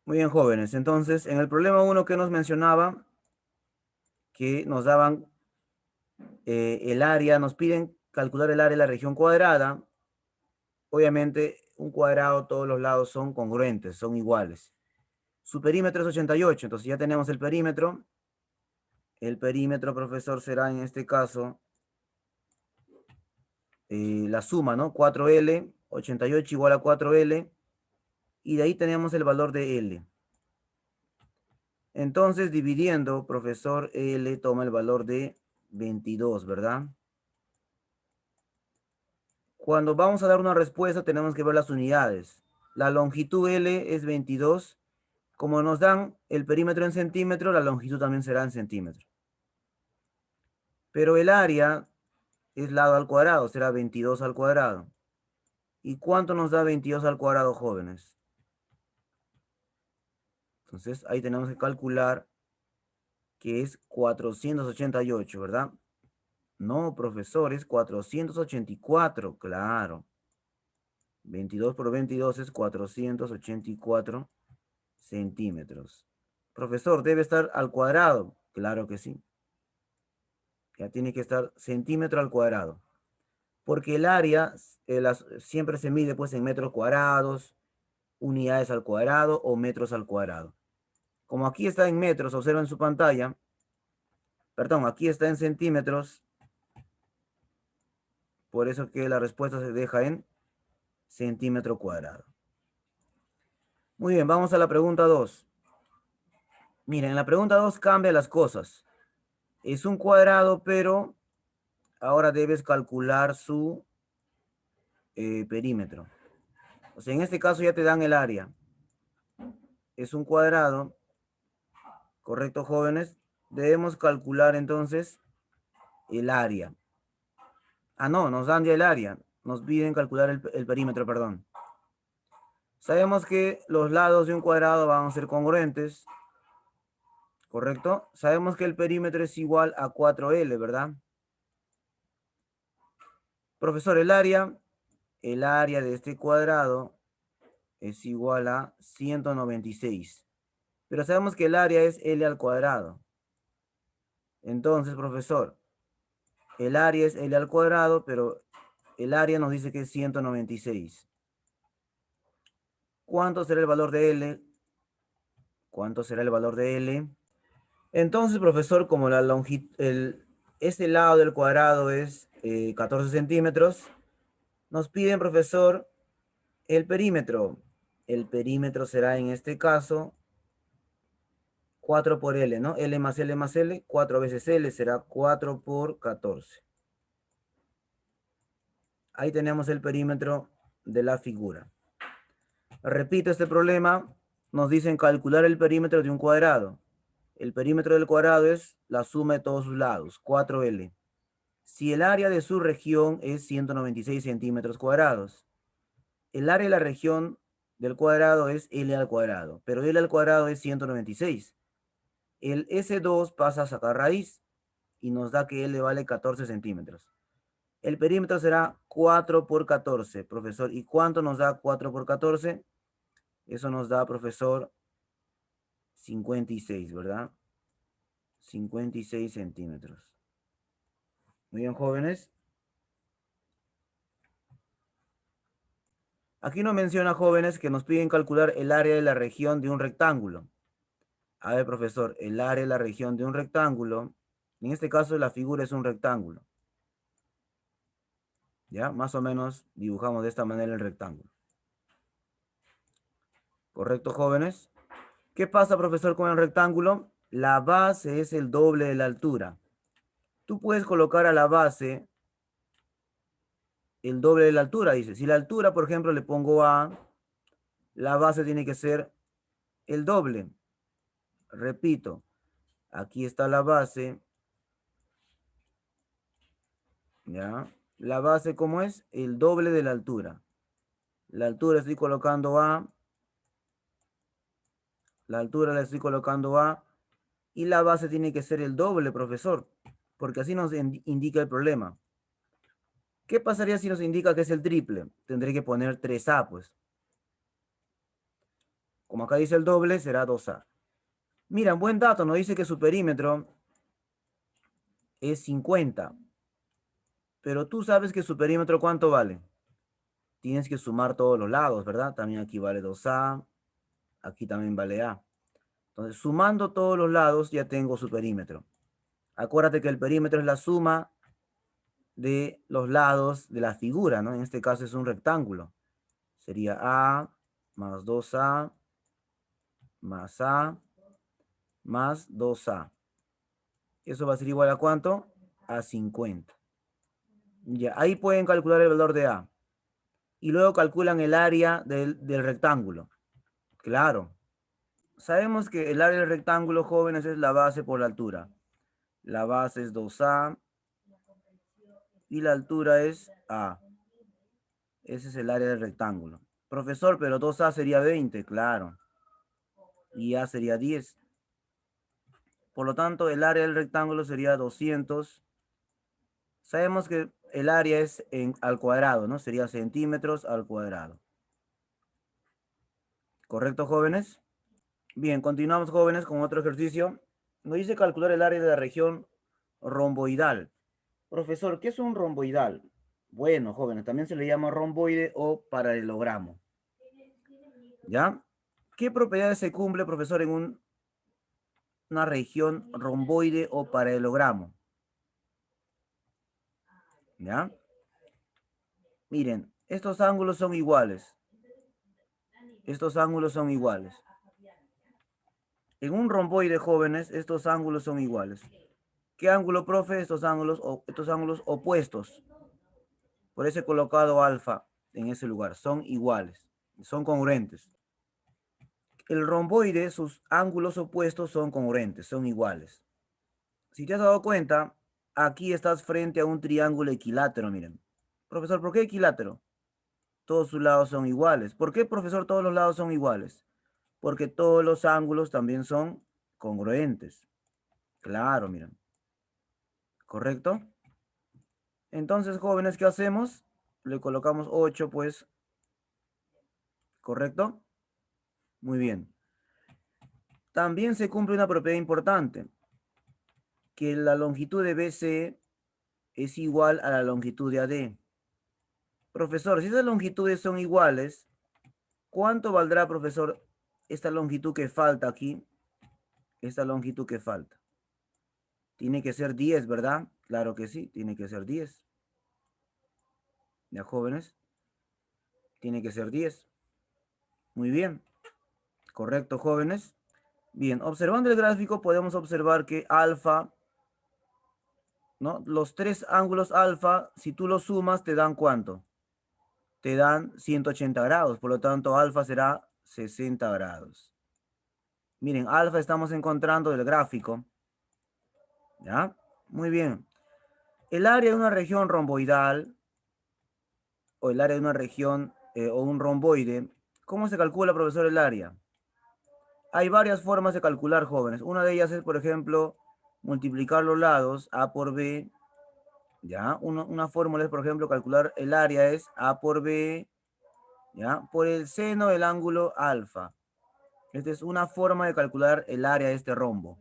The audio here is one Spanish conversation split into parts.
Muy bien, jóvenes. Entonces, en el problema uno que nos mencionaba, que nos daban el área, nos piden calcular el área de la región cuadrada. Obviamente, un cuadrado, todos los lados son congruentes, son iguales. Su perímetro es 88, entonces ya tenemos el perímetro. El perímetro, profesor, será en este caso la suma, ¿no? 4L, 88 igual a 4L, y de ahí tenemos el valor de L. Entonces, dividiendo, profesor, L toma el valor de 22, ¿verdad? Cuando vamos a dar una respuesta, tenemos que ver las unidades. La longitud L es 22. Como nos dan el perímetro en centímetros, la longitud también será en centímetros. Pero el área es lado al cuadrado, será 22 al cuadrado. ¿Y cuánto nos da 22 al cuadrado, jóvenes? Entonces, ahí tenemos que calcular que es 488, ¿verdad? No, profesor, es 484, claro. 22 por 22 es 484 centímetros. Profesor, ¿debe estar al cuadrado? Claro que sí. Ya tiene que estar centímetro al cuadrado. Porque el área siempre se mide pues en metros cuadrados, unidades al cuadrado o metros al cuadrado. Como aquí está en metros, observen en su pantalla, perdón, aquí está en centímetros, por eso que la respuesta se deja en centímetro cuadrado. Muy bien, vamos a la pregunta 2. Miren, en la pregunta 2 cambia las cosas. Es un cuadrado, pero ahora debes calcular su perímetro. O sea, en este caso ya te dan el área. Es un cuadrado, ¿correcto, jóvenes? Debemos calcular entonces el área. Ah, no, nos dan ya el área. Nos piden calcular el perímetro, perdón. Sabemos que los lados de un cuadrado van a ser congruentes, ¿correcto? Sabemos que el perímetro es igual a 4L, ¿verdad? Profesor, el área de este cuadrado es igual a 196. Pero sabemos que el área es L al cuadrado. Entonces, profesor, el área es L al cuadrado, pero el área nos dice que es 196. ¿Cuánto será el valor de L? ¿Cuánto será el valor de L? Entonces, profesor, como la longitud, este lado del cuadrado es 14 centímetros, nos piden, profesor, el perímetro. El perímetro será en este caso 4 por L, ¿no? L más L, 4 veces L será 4 por 14. Ahí tenemos el perímetro de la figura. Repito este problema, nos dicen calcular el perímetro de un cuadrado. El perímetro del cuadrado es la suma de todos sus lados, 4L. Si el área de su región es 196 centímetros cuadrados, el área de la región del cuadrado es L al cuadrado, pero L al cuadrado es 196. El S2 pasa a sacar raíz y nos da que L vale 14 centímetros. El perímetro será 4 por 14, profesor. ¿Y cuánto nos da 4 por 14? Eso nos da, profesor, 56, ¿verdad? 56 centímetros. Muy bien, jóvenes. Aquí nos menciona, jóvenes, que nos piden calcular el área de la región de un rectángulo. A ver, profesor, el área de la región de un rectángulo. En este caso, la figura es un rectángulo. ¿Ya? Más o menos dibujamos de esta manera el rectángulo. ¿Correcto, jóvenes? ¿Qué pasa, profesor, con el rectángulo? La base es el doble de la altura. Tú puedes colocar a la base el doble de la altura, dice. Si la altura, por ejemplo, le pongo A, la base tiene que ser el doble. Repito, aquí está la base. ¿Ya? La base, ¿cómo es? El doble de la altura. La altura estoy colocando A. La altura la estoy colocando A. Y la base tiene que ser el doble, profesor. Porque así nos indica el problema. ¿Qué pasaría si nos indica que es el triple? Tendré que poner 3A, pues. Como acá dice el doble, será 2A. Mira, buen dato, nos dice que su perímetro es 50. Pero tú sabes que su perímetro, ¿cuánto vale? Tienes que sumar todos los lados, ¿verdad? También aquí vale 2A, aquí también vale A. Entonces, sumando todos los lados, ya tengo su perímetro. Acuérdate que el perímetro es la suma de los lados de la figura, ¿no? En este caso es un rectángulo. Sería A más 2A más A más 2A. Eso va a ser igual a ¿cuánto? A 50. Ya, ahí pueden calcular el valor de A. Y luego calculan el área del rectángulo. Claro. Sabemos que el área del rectángulo, jóvenes, es la base por la altura. La base es 2A y la altura es A. Ese es el área del rectángulo. Profesor, pero 2A sería 20, claro. Y A sería 10. Por lo tanto, el área del rectángulo sería 200. Sabemos que el área es al cuadrado, ¿no? Sería centímetros al cuadrado. ¿Correcto, jóvenes? Bien, continuamos, jóvenes, con otro ejercicio. Nos dice calcular el área de la región romboidal. Profesor, ¿qué es un romboidal? Bueno, jóvenes, también se le llama romboide o paralelogramo. ¿Ya? ¿Qué propiedades se cumple, profesor, en una región romboide o paralelogramo? ¿Ya? Miren, estos ángulos son iguales. Estos ángulos son iguales. En un romboide, jóvenes, estos ángulos son iguales. ¿Qué ángulo, profe? Estos ángulos opuestos. Por eso he colocado alfa en ese lugar. Son iguales. Son congruentes. El romboide, sus ángulos opuestos son congruentes, son iguales. Si te has dado cuenta, aquí estás frente a un triángulo equilátero, miren. Profesor, ¿por qué equilátero? Todos sus lados son iguales. ¿Por qué, profesor, todos los lados son iguales? Porque todos los ángulos también son congruentes. Claro, miren. ¿Correcto? Entonces, jóvenes, ¿qué hacemos? Le colocamos 8, pues. ¿Correcto? Muy bien. También se cumple una propiedad importante, que la longitud de BC es igual a la longitud de AD. Profesor, si esas longitudes son iguales, ¿cuánto valdrá, profesor, esta longitud que falta aquí? Esta longitud que falta. Tiene que ser 10, ¿verdad? Claro que sí, tiene que ser 10. ¿Ya, jóvenes? Tiene que ser 10. Muy bien. Correcto, jóvenes. Bien, observando el gráfico podemos observar que alfa, ¿no? Los tres ángulos alfa, si tú los sumas, te dan ¿cuánto? Te dan 180 grados, por lo tanto alfa será 60 grados. Miren, alfa estamos encontrando del gráfico, ¿ya? Muy bien. El área de una región romboidal, o el área de una región, o un romboide, ¿cómo se calcula, profesor, el área? Hay varias formas de calcular, jóvenes. Una de ellas es, por ejemplo, multiplicar los lados, A por B, ¿ya? Una fórmula es, por ejemplo, calcular el área es A por B, ¿ya? Por el seno del ángulo alfa. Esta es una forma de calcular el área de este rombo.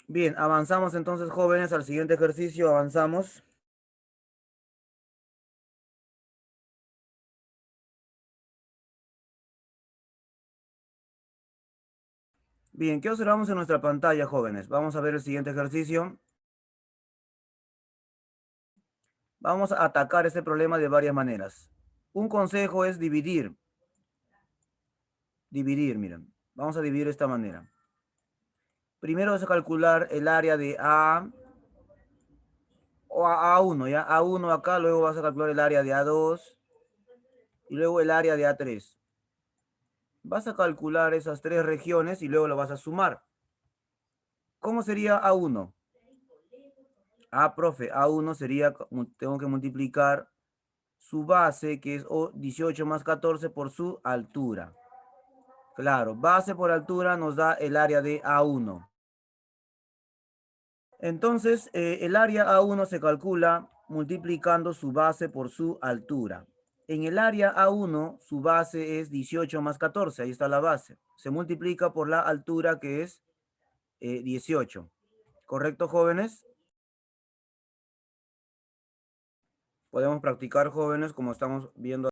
Bien, avanzamos entonces, jóvenes, al siguiente ejercicio. Avanzamos. Bien, ¿qué observamos en nuestra pantalla, jóvenes? Vamos a ver el siguiente ejercicio. Vamos a atacar este problema de varias maneras. Un consejo es dividir. Dividir, miren. Vamos a dividir de esta manera. Primero vas a calcular el área de A o A1, ¿ya? A1 acá, luego vas a calcular el área de A2 y luego el área de A3. Vas a calcular esas tres regiones y luego lo vas a sumar. ¿Cómo sería A1? Profe, A1 sería, tengo que multiplicar su base, que es 18 más 14 por su altura. Claro, base por altura nos da el área de A1. Entonces, el área A1 se calcula multiplicando su base por su altura. En el área A1, su base es 18 más 14, ahí está la base. Se multiplica por la altura que es 18. ¿Correcto, jóvenes? Podemos practicar, jóvenes, como estamos viendo.